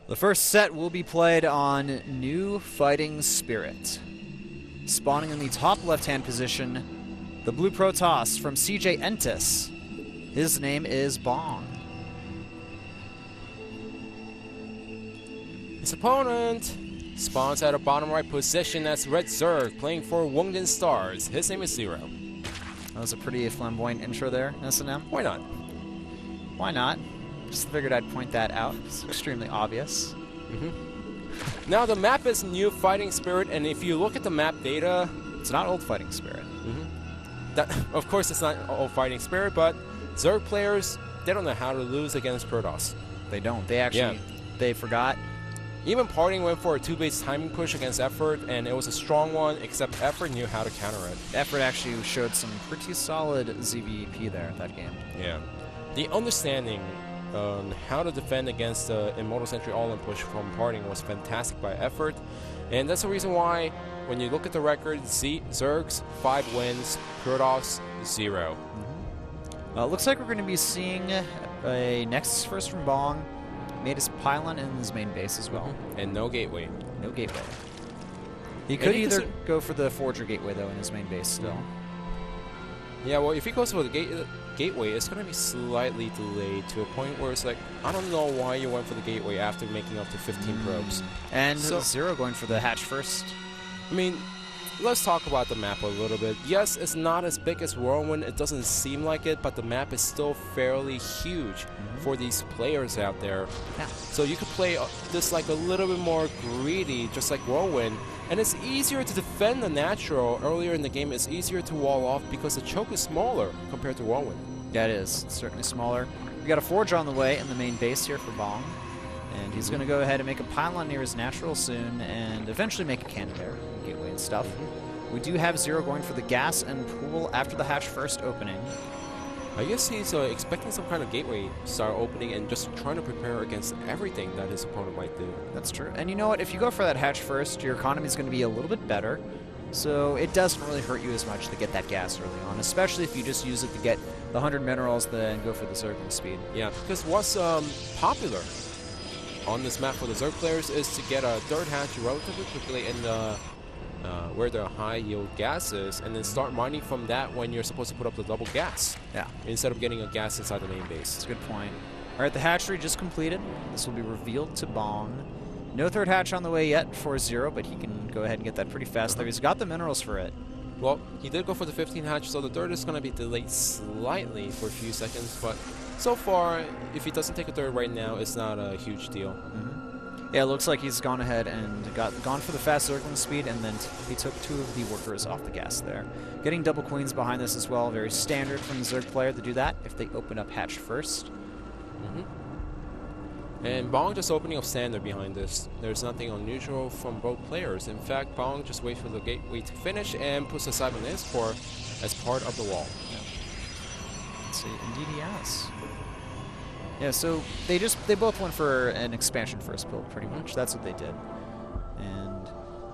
The first set will be played on New Fighting Spirit. Spawning in the top left-hand position, the blue Protoss from CJ Entis. His name is Bong. His opponent spawns at the bottom right position as Red Zerg, playing for WOONGJIN Stars. His name is Zero. That was a pretty flamboyant intro there, S&M. Why not? Why not? Just figured I'd point that out. It's extremely obvious. Now the map is New Fighting Spirit, and if you look at the map data, It's not Old Fighting Spirit. that of course it's not Old Fighting Spirit, but Zerg players, they don't know how to lose against Protoss. They don't. They actually, they forgot. Even Parting went for a 2-base timing push against Effort, and it was a strong one, except Effort knew how to counter it. Effort actually showed some pretty solid ZVP there in that game. Yeah. The understanding on how to defend against the Immortal Sentry all-in push from Parting was fantastic by Effort, and that's the reason why when you look at the record, Zergs 5 wins, Protoss 0. Looks like we're going to be seeing a Nexus first from Bong. Made his pylon in his main base as well. And no gateway. No gateway. He could either go for the Forger gateway, though, in his main base still. Yeah, well, if he goes for the gateway, it's going to be slightly delayed to a point where it's like, I don't know why you went for the gateway after making up to 15 probes. And Zero going for the hatch first. I mean, let's talk about the map a little bit. Yes, it's not as big as Whirlwind, it doesn't seem like it, but the map is still fairly huge for these players out there. Yeah. So you could play this like a little bit more greedy, just like Whirlwind, and it's easier to defend the natural. Earlier in the game, it's easier to wall off because the choke is smaller compared to Whirlwind. Yeah, it is. It's certainly smaller. We got a Forger on the way in the main base here for Bong. And he's going to go ahead and make a pylon near his natural soon, and eventually make a cannon there, gateway and stuff. We do have Zero going for the gas and pool after the hatch first opening. I guess he's expecting some kind of gateway start opening and just trying to prepare against everything that his opponent might do. That's true. And you know what? If you go for that hatch first, your economy is going to be a little bit better. So it doesn't really hurt you as much to get that gas early on, especially if you just use it to get the 100 minerals then go for the circling speed. Yeah, because what's popular on this map for the Zerg players is to get a third hatch relatively quickly in the where the high yield gas is, and then start mining from that when you're supposed to put up the double gas. Yeah. Instead of getting a gas inside the main base. That's a good point. All right, the hatchery just completed. This will be revealed to Bong. No third hatch on the way yet for Zero, but he can go ahead and get that pretty fast there. He's got the minerals for it. Well, he did go for the 15 hatch, so the third is going to be delayed slightly for a few seconds, but so far, if he doesn't take a third right now, it's not a huge deal. Yeah, it looks like he's gone ahead and gone for the fast circling speed, and then he took 2 of the workers off the gas there. Getting double queens behind this as well, very standard from the Zerg player to do that if they open up hatch first. And Bong just opening up standard behind this. There's nothing unusual from both players. In fact, Bong just waits for the gateway to finish and puts aside an escort as part of the wall. Let's see, indeed he has. Yeah, so they both went for an expansion first build, pretty much. That's what they did. And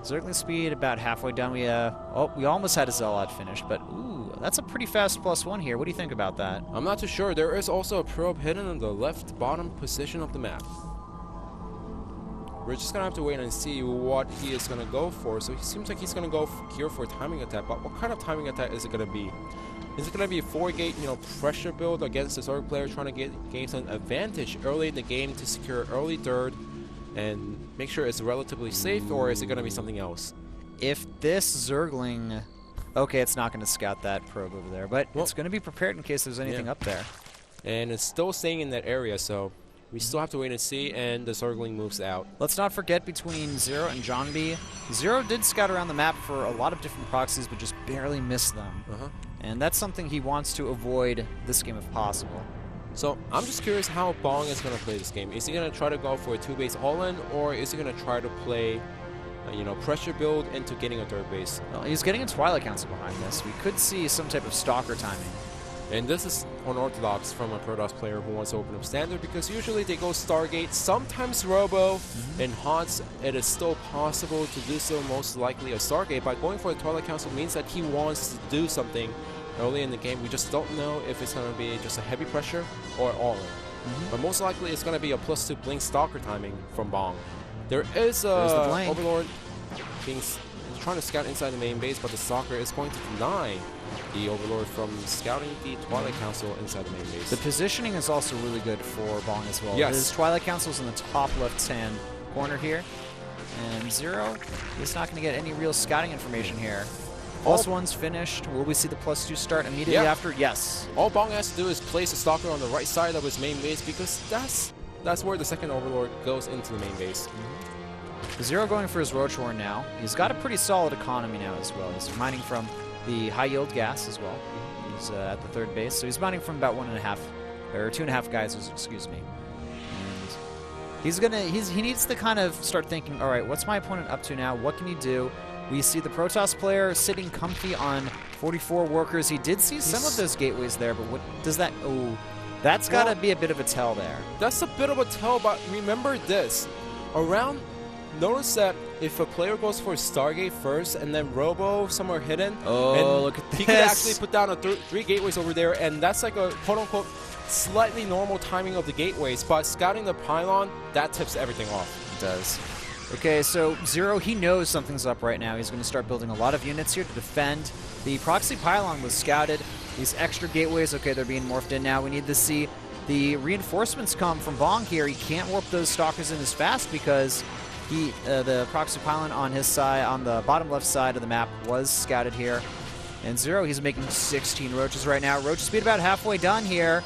Zergling speed about halfway done. We almost had a Zealot finish, but ooh, that's a pretty fast +1 here. What do you think about that? I'm not too sure. There is also a probe hidden in the left bottom position of the map. We're just gonna have to wait and see what he is gonna go for. So he seems like he's gonna go here for a timing attack, but what kind of timing attack is it gonna be? Is it going to be a 4-gate, pressure build against the Zerg player trying to gain some advantage early in the game to secure early third and make sure it's relatively safe, or is it going to be something else? If this Zergling... Okay, it's not going to scout that probe over there, but it's going to be prepared in case there's anything up there. And it's still staying in that area, so we still have to wait and see, and the Zergling moves out. Let's not forget between Zero and John B. Zero did scout around the map for a lot of different proxies, but just barely missed them. And that's something he wants to avoid this game if possible. So I'm just curious how Bong is going to play this game. Is he going to try to go for a 2-base all-in, or is he going to try to play, pressure build into getting a third base? Well, he's getting a Twilight Council behind this. We could see some type of Stalker timing. And this is unorthodox from a Protoss player who wants to open up standard, because usually they go Stargate, sometimes Robo. In HOTS, it is still possible to do so, most likely a Stargate. But going for the Twilight Council means that he wants to do something early in the game. We just don't know if it's going to be just a heavy pressure or all-in. but most likely it's going to be a +2 blink stalker timing from Bong. There is There's the blink. Overlord trying to scout inside the main base, but the stalker is going to deny the Overlord from scouting the Twilight Council inside the main base. The positioning is also really good for Bong as well. Yes. His Twilight Council is in the top left-hand corner here. And Zero is not going to get any real scouting information here. +1's finished. Will we see the +2 start immediately after? Yes. All Bong has to do is place a stalker on the right side of his main base, because that's where the second Overlord goes into the main base. Zero going for his Roach Horn now. He's got a pretty solid economy now as well. He's mining from the high yield gas as well. He's at the third base, so he's mining from about 1.5 or 2.5 geysers, excuse me. And he needs to kind of start thinking, all right, what's my opponent up to now? What can he do? We see the Protoss player sitting comfy on 44 workers. He did see some of those gateways there, but what does that? Oh, that's got to be a bit of a tell there. That's a bit of a tell, but remember this. Notice that if a player goes for Stargate first and then Robo somewhere hidden, and look at this. He could actually put down 3 gateways over there, and that's like a quote-unquote slightly normal timing of the gateways, but scouting the pylon, that tips everything off. It does. Okay, so Zero, he knows something's up right now. He's going to start building a lot of units here to defend. The proxy pylon was scouted. These extra gateways, okay, they're being morphed in now. We need to see the reinforcements come from Bong here. He can't warp those stalkers in as fast because the proxy pylon on his side, on the bottom left side of the map, was scouted here. And Zero, he's making 16 roaches right now. Roach speed about halfway done here.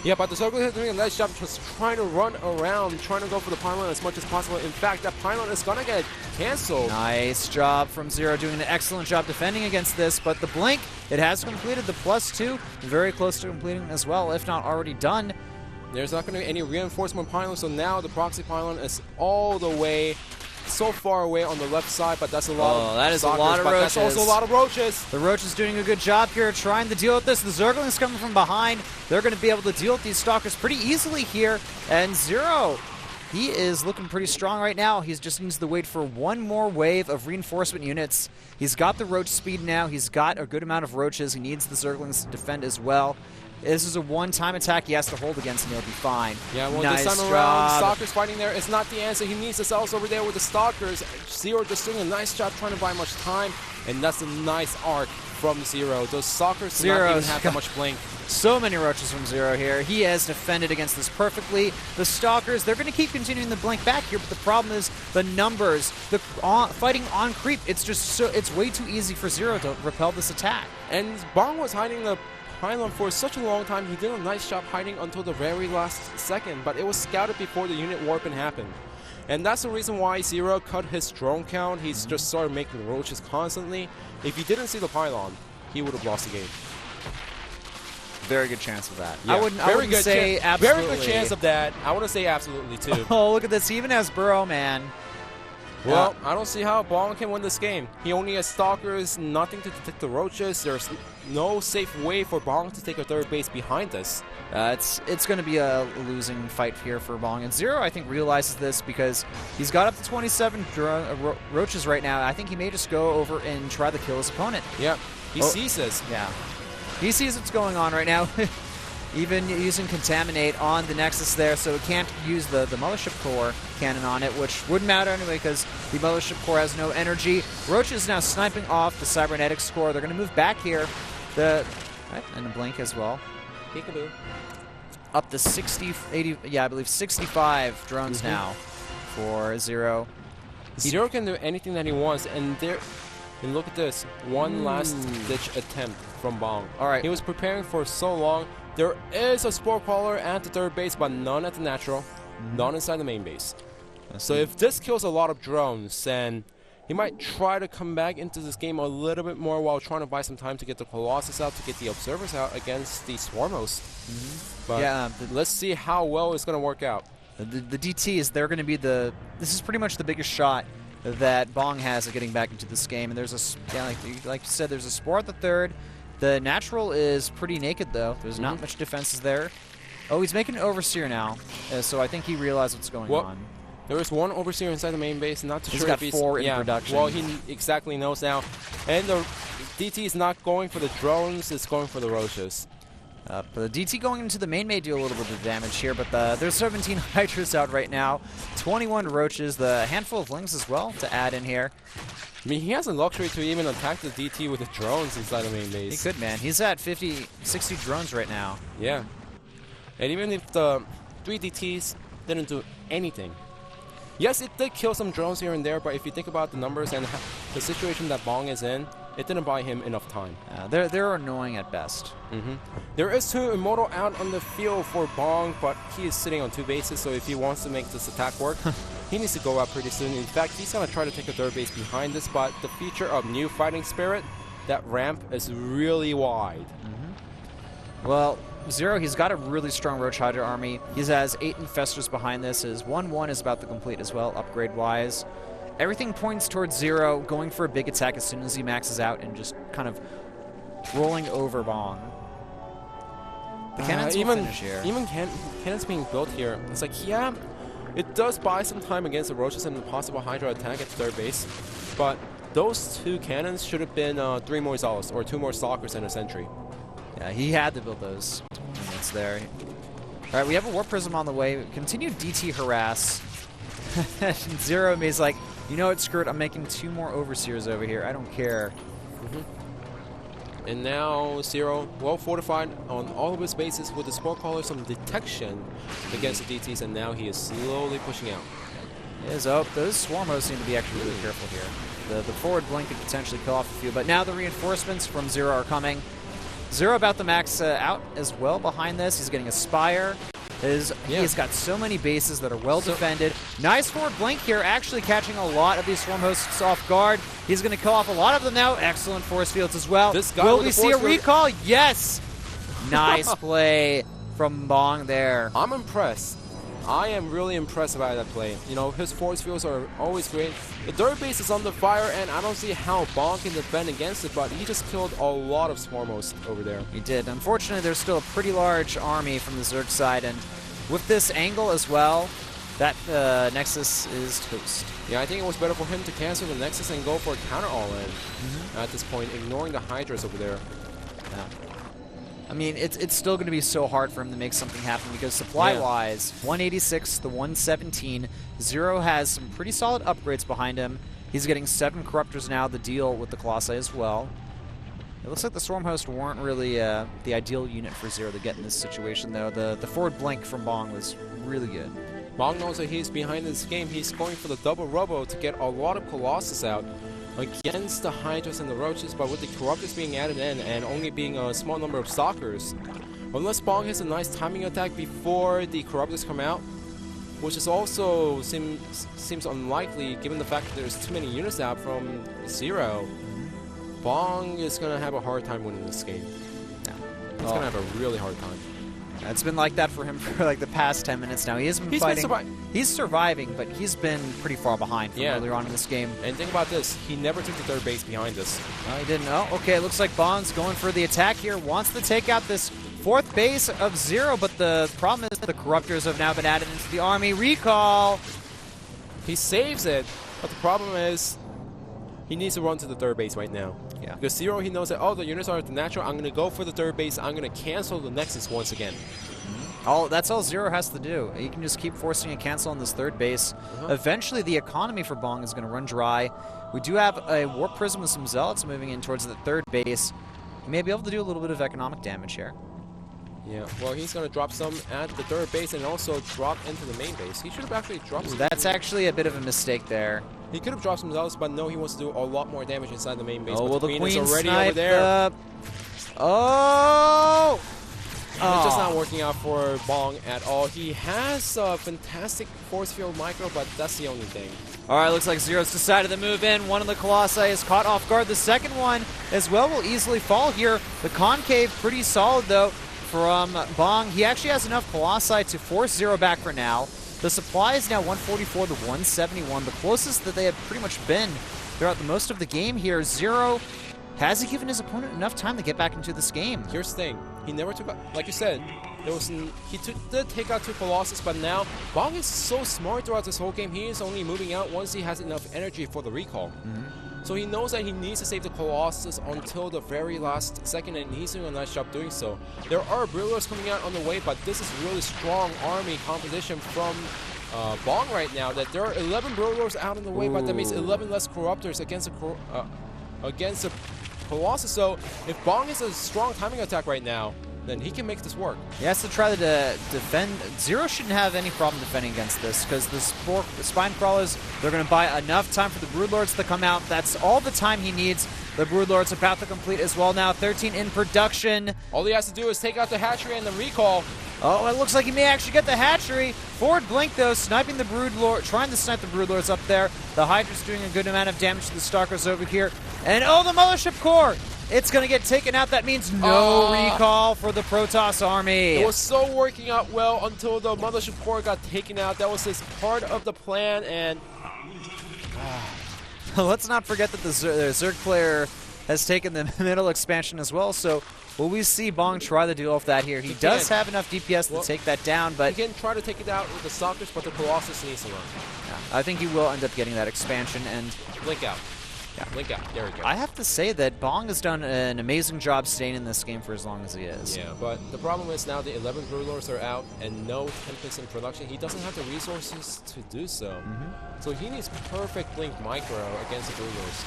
Yeah, but the Circle is doing a nice job just trying to run around, trying to go for the pylon as much as possible. In fact, that pylon is going to get canceled. Nice job from Zero, doing an excellent job defending against this. But the blink, it has completed the +2. Very close to completing as well, if not already done. There's not going to be any reinforcement pylon, so now the proxy pylon is all the way so far away on the left side, but that's a lot of that is stalkers, a lot of roaches. That's also a lot of roaches. The Roach is doing a good job here trying to deal with this. The Zerglings coming from behind. They're going to be able to deal with these stalkers pretty easily here. And Zero, he is looking pretty strong right now. He just needs to wait for one more wave of reinforcement units. He's got the Roach speed now. He's got a good amount of Roaches. He needs the Zerglings to defend as well. This is a one-time attack he has to hold against, and he'll be fine. Yeah, well, nice this time around, Stalkers fighting there is not the answer. He needs the cells over there with the Stalkers. Zero just doing a nice job trying to buy much time, and that's a nice arc from Zero. Those Stalkers do not even have that much blink. So many roaches from Zero here. He has defended against this perfectly. The Stalkers, they're going to keep continuing the blink back here, but the problem is the numbers. The fighting on creep, it's way too easy for Zero to repel this attack. And Bong was hiding the pylon for such a long time. He did a nice job hiding until the very last second, but it was scouted before the unit warping happened. And that's the reason why Zero cut his drone count. He's just started making roaches constantly. If he didn't see the pylon, he would have lost the game. Very good chance of that. Yeah, I wouldn't say absolutely. Very good chance of that. I want to say absolutely too. Oh, look at this. He even has Burrow, man. Well, I don't see how Bong can win this game. He only has Stalkers, nothing to detect the roaches. There's no safe way for Bong to take a third base behind this. It's going to be a losing fight here for Bong. And Zero, I think, realizes this because he's got up to 27 roaches right now. I think he may just go over and try to kill his opponent. Yep, he sees this. Yeah, he sees what's going on right now. Even using Contaminate on the Nexus there, so it can't use the Mothership Core cannon on it, which wouldn't matter anyway because the Mothership Core has no energy. Roach is now sniping off the Cybernetics Core. They're going to move back here. And a blink as well. Peekaboo. Up to 60, 80, yeah, I believe 65 drones now for Zero. Zero can do anything that he wants, and look at this. One last ditch attempt from Bong. All right. He was preparing for so long. There is a Spore Crawler at the third base, but none at the natural, none inside the main base. So if this kills a lot of drones, then he might try to come back into this game a little bit more while trying to buy some time to get the Colossus out, to get the Observers out against the Swarm Host. But yeah, let's see how well it's going to work out. The DTs, they're going to be this is pretty much the biggest shot that Bong has at getting back into this game. And there's like you said, there's a Spore at the third. The natural is pretty naked, though. There's not much defenses there. Oh, he's making an Overseer now, so I think he realized what's going on. There is one Overseer inside the main base. Not too he's sure got if he's 4 in production. Well, he exactly knows now. And the DT is not going for the drones. It's going for the roaches. The DT going into the main may do a little bit of damage here, but there's 17 Hydras out right now, 21 Roaches, the handful of Lings as well to add in here. I mean, he has the luxury to even attack the DT with the drones inside the main base. He could, man. He's at 50, 60 drones right now. Yeah. And even if the 3 DTs didn't do anything. Yes, it did kill some drones here and there, but if you think about the numbers and the situation that Bong is in, it didn't buy him enough time. They're annoying at best. There is 2 Immortal out on the field for Bong, but he is sitting on 2 bases, so if he wants to make this attack work, he needs to go out pretty soon. In fact, he's going to try to take a 3rd base behind this, but the feature of new Fighting Spirit, that ramp is really wide. Well, Zero, he's got a really strong Roach Hydra army. He has 8 Infestors behind this. His 1-1 is about to complete as well, upgrade-wise. Everything points towards Zero, going for a big attack as soon as he maxes out and just kind of rolling over Bong. The cannons will finish here. Even cannons being built here, it's like, yeah, it does buy some time against the Roaches and the possible Hydra attack at 3rd base, but those 2 cannons should have been 3 more Zealots or 2 more Stalkers and a Sentry. Yeah, he had to build those units there. All right, we have a Warp Prism on the way. Continue DT harass. Zero is like, you know what, screw it, I'm making 2 more Overseers over here. I don't care. And now Zero, well fortified on all of his bases with the Spore Caller, some detection against the DTs, and now he is slowly pushing out. Those Swarm hosts need to be actually really careful here. The forward blink could potentially kill off a few, but now the reinforcements from Zero are coming. Zero about to max out as well behind this. He's getting a Spire. He's got so many bases that are well defended. Nice forward blink here, actually catching a lot of these Swarm hosts off guard. He's going to kill off a lot of them now. Excellent force fields as well. Will we see a recall? Yes! Nice play from Bong there. I'm impressed. I am really impressed by that play. You know, his force fields are always great. The 3rd base is under fire, and I don't see how Bong can defend against it, but he just killed a lot of Swarm hosts over there. He did. Unfortunately, there's still a pretty large army from the Zerg side, and with this angle as well, that Nexus is toast. Yeah, I think it was better for him to cancel the Nexus and go for a counter all-in at this point, ignoring the Hydras over there. Yeah. I mean, it's still going to be so hard for him to make something happen because supply-wise, 186 to 117. Zero has some pretty solid upgrades behind him. He's getting 7 Corruptors now to deal with the Colossi as well. It looks like the Swarm Host weren't really the ideal unit for Zero to get in this situation, though. The forward blink from Bong was really good. Bong knows that he's behind this game. He's going for the double Robo to get a lot of Colossus out against the Hydras and the Roaches, but with the Corruptors being added in and only being a small number of Stalkers, unless Bong has a nice timing attack before the Corruptors come out, which is also seems unlikely given the fact that there's too many units out from Zero, Bong is going to have a hard time winning this game. Yeah. He's going to have a really hard time. It's been like that for him for like the past 10 minutes now. He's fighting. He's surviving, but he's been pretty far behind from earlier on in this game. And think about this. He never took the 3rd base behind us. He didn't. Oh, okay. It looks like Bong's going for the attack here. Wants to take out this 4th base of Zero, but the problem is the Corruptors have now been added into the army. Recall! He saves it, but the problem is he needs to run to the 3rd base right now. Yeah. Because Zero, he knows that, oh, the units are at the natural. I'm going to go for the 3rd base. I'm going to cancel the Nexus once again. That's all Zero has to do. He can just keep forcing a cancel on this 3rd base. Eventually, the economy for Bong is going to run dry. We do have a Warp Prism with some Zealots moving in towards the 3rd base. He may be able to do a little bit of economic damage here. Yeah, well, he's going to drop some at the 3rd base and also drop into the main base. He should have actually dropped some. That's actually a bit of a mistake there. He could have dropped some Zealots, but no, he wants to do a lot more damage inside the main base. Oh, well, the Queen is already over there. Oh! It's just not working out for Bong at all. He has a fantastic force field micro, but that's the only thing. All right, looks like Zero's decided to move in. One of the Colossi is caught off guard. The second one as well will easily fall here. The Concave pretty solid, though, from Bong. He actually has enough Colossi to force Zero back for now. The supply is now 144 to 171, the closest that they have pretty much been throughout the most of the game here. Zero, has he given his opponent enough time to get back into this game? Here's the thing. He never took, like you said, did take out 2 Colossus, but now Bong is so smart throughout this whole game. He is only moving out once he has enough energy for the recall. So he knows that he needs to save the Colossus until the very last second, and he's doing a nice job doing so. There are Brewers coming out on the way, but this is really strong army composition from Bong right now. That there are 11 Brewers out on the way, but that means 11 less Corruptors against the Colossus. So if Bong is a strong timing attack right now, then he can make this work. He has to try to defend. Zero shouldn't have any problem defending against this, because the Spine Crawlers, they're going to buy enough time for the Broodlords to come out. That's all the time he needs. The Broodlord's about to complete as well now. 13 in production. All he has to do is take out the hatchery and the recall. Oh, it looks like he may actually get the hatchery. Forward blink, though, sniping the Broodlord, trying to snipe the Broodlords up there. The Hydra's doing a good amount of damage to the Stalkers over here. And, oh, the Mothership Core! It's going to get taken out. That means no recall for the Protoss army. It was so working out well until the Mothership Core got taken out. That was just part of the plan, and... Let's not forget that the Zerg player has taken the middle expansion as well, so will we see Bong try to deal with that here? He does have enough DPS to take that down, but... He can try to take it out with the Stalkers, but the Colossus needs to run. Yeah, I think he will end up getting that expansion, and... Blink out. Yeah, link out. There we go. I have to say that Bong has done an amazing job staying in this game for as long as he is. Yeah, but the problem is now the 11 Brewlords are out and no Tempest in production. He doesn't have the resources to do so. So he needs perfect Blink Micro against the Brewlords.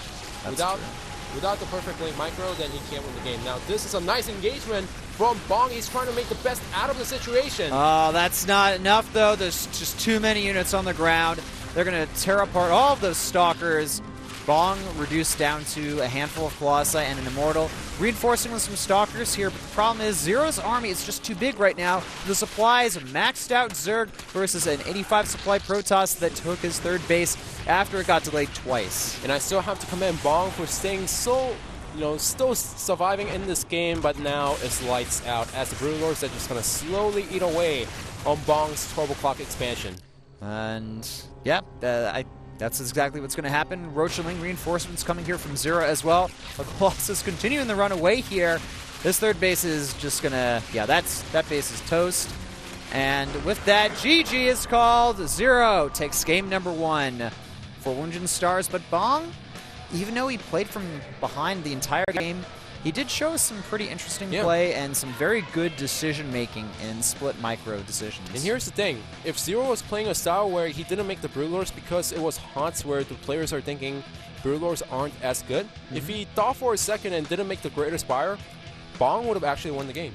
Without the perfect Blink Micro, then he can't win the game. Now, this is a nice engagement from Bong. He's trying to make the best out of the situation. Oh, that's not enough, though. There's just too many units on the ground. They're going to tear apart all of those Stalkers. Bong reduced down to a handful of Colossi and an Immortal. Reinforcing with some Stalkers here, but the problem is Zero's army is just too big right now. The supplies maxed out Zerg versus an 85 supply Protoss that took his 3rd base after it got delayed twice. And I still have to commend Bong for staying so, still surviving in this game, but now it's lights out as the Brewlords are just going to slowly eat away on Bong's Turbo Clock expansion. And, yeah, that's exactly what's going to happen. Rochaling reinforcements coming here from Zero as well. The Colossus continuing the run away here. This 3rd base is just going to... Yeah, that base is toast. And with that, GG is called. Zero takes game number 1 for WOONGJIN Stars. But Bong, even though he played from behind the entire game, he did show us some pretty interesting play and some very good decision-making in split micro decisions. And here's the thing. If Zero was playing a style where he didn't make the Brewlords because it was HOTS where the players are thinking Brewlords aren't as good, if he thought for a second and didn't make the Greater Spire, Bong would have actually won the game.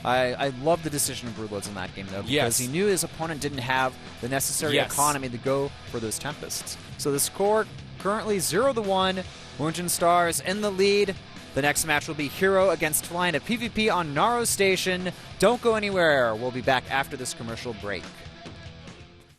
I love the decision of Broodlords in that game, though, because he knew his opponent didn't have the necessary economy to go for those Tempests. So the score currently 0-1. WOONGJIN Stars in the lead. The next match will be Hero against Flying, a PvP on Naro Station. Don't go anywhere. We'll be back after this commercial break.